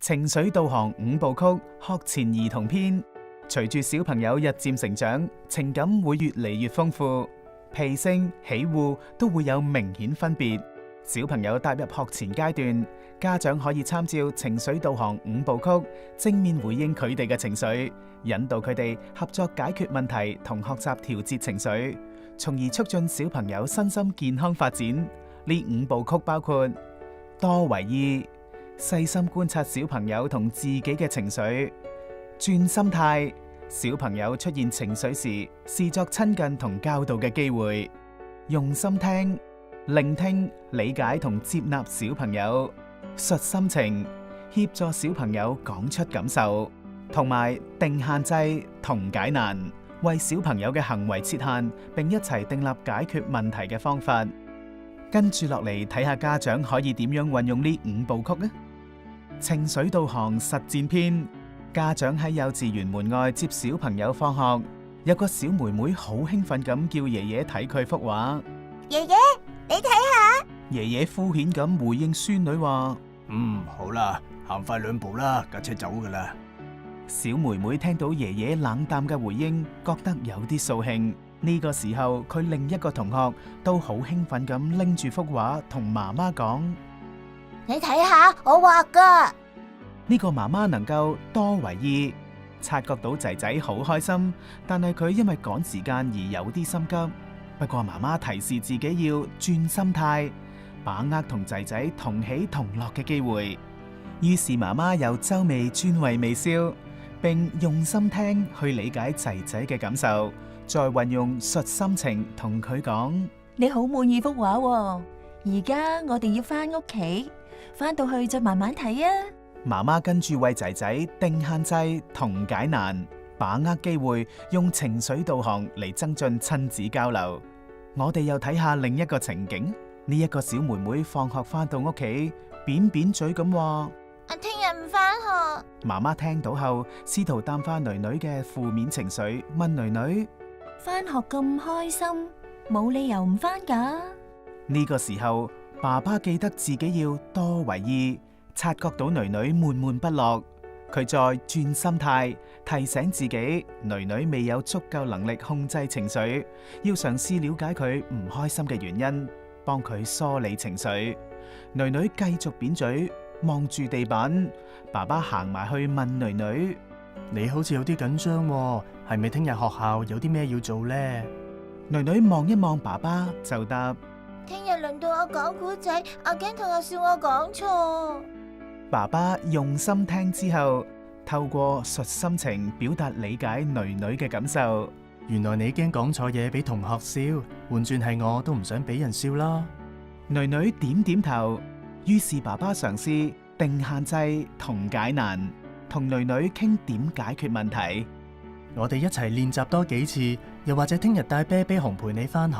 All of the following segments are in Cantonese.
情緒導航5部曲學前兒童篇。隨住小朋友日漸成長，情感會越嚟越豐富，脾性、喜惡都會有明顯分別。小朋友踏入學前階段，家長可以參照情緒導航5部曲，正面回應佢哋嘅情緒，引導佢哋合作解決問題同學習調節情緒，從而促進小朋友身心健康發展。呢5部曲包括多為意，細心觀察小朋友同自己嘅情緒；轉心態，小朋友出現情緒時，視作親近同教導嘅機會；用心聽，聆聽、理解同接納小朋友；述心情，協助小朋友講出感受；同埋定限制同解難，為小朋友嘅行為設限，並一齊訂立解決問題嘅方法。跟住落嚟睇下家長可以點樣運用呢5部曲呢？情緒導航實戰篇，家長喺幼稚園門外接小朋友放學，有個小妹妹好興奮咁叫爺爺睇佢幅畫。爺爺，你睇下。爺爺敷衍咁回應孫女話：好啦，行快2步啦，架車走噶啦。小妹妹聽到爺爺冷淡嘅回應，覺得有啲掃興。呢個時候，佢另一個同學都好興奮咁拎住幅畫同媽媽講：你睇下，我畫噶。呢個媽媽能夠多為意，察覺到仔仔好開心，但係佢因為趕時間而有啲心急。不過媽媽提示自己要轉心態，把握同仔仔同喜同樂嘅機會。於是媽媽由皺眉轉為微笑，並用心聽去理解仔仔嘅感受，再運用述心情同佢講：你好滿意幅畫喎，而家我哋要翻屋企，翻到去再慢慢睇啊！媽媽跟住為仔仔定限制同解難，把握機會，用情緒導航嚟增進親子交流。我哋又睇下另一個情景，呢一個小妹妹放學翻到屋企，扁扁嘴咁話：我聽日唔翻學。媽媽聽到後，試圖淡化女女嘅負面情緒，問女女：翻學咁開心，冇理由唔翻㗎。呢個時候，爸爸記得自己要多為意，察覺到女女悶悶不樂，佢再轉心態，提醒自己女女未有足夠能力控制情緒，要嘗試了解佢唔開心嘅原因，幫佢梳理情緒。女女繼續扁嘴，望住地板。爸爸行埋去問女女：你好似有啲緊張喎，係咪聽日學校有啲咩要做呢？女女望一望爸爸就答：聽日輪到我講古仔，我驚同學笑我講錯。爸爸用心聽之後，透過述心情表達理解女女嘅感受。原來你驚講錯嘢俾同學笑，換轉係我都唔想俾人笑啦。女女點點頭，於是爸爸嘗試定限制同解難，同女女傾點解決問題。我哋一齊練習多幾次，又或者聽日帶啤啤熊陪你返學，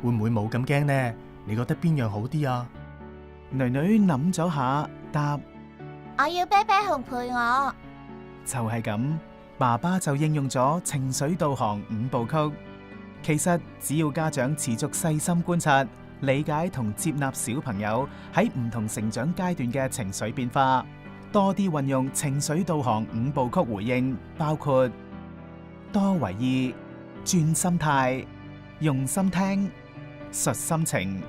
會唔會冇咁驚呢？你覺得邊樣好啲啊？女女諗咗下，答：我要啤啤熊陪我。就係咁，爸爸就應用咗情緒導航5部曲。其實只要家長持續細心觀察、理解同接納小朋友喺唔同成長階段嘅情緒變化，多啲運用情緒導航5部曲回應，包括多為意、轉心態、用心聽、述心情、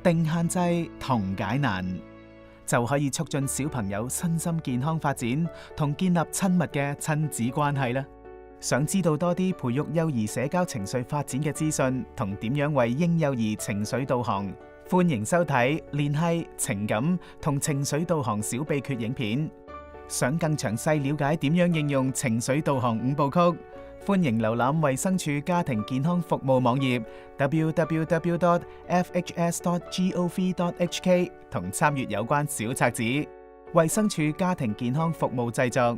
定限制同解難，就可以促進小朋友身心健康發展同建立親密嘅親子關係啦。想知道多啲培育幼兒社交情緒發展嘅資訊同點樣為嬰幼兒情緒導航，歡迎收睇聯繫情感同情緒導航小秘訣影片。想更詳細了解點樣應用情緒導航5部曲，歡迎瀏覽衛生署家庭健康服務網頁 www.fhs.gov.hk 同參閱有關小冊子。衛生署家庭健康服務製作。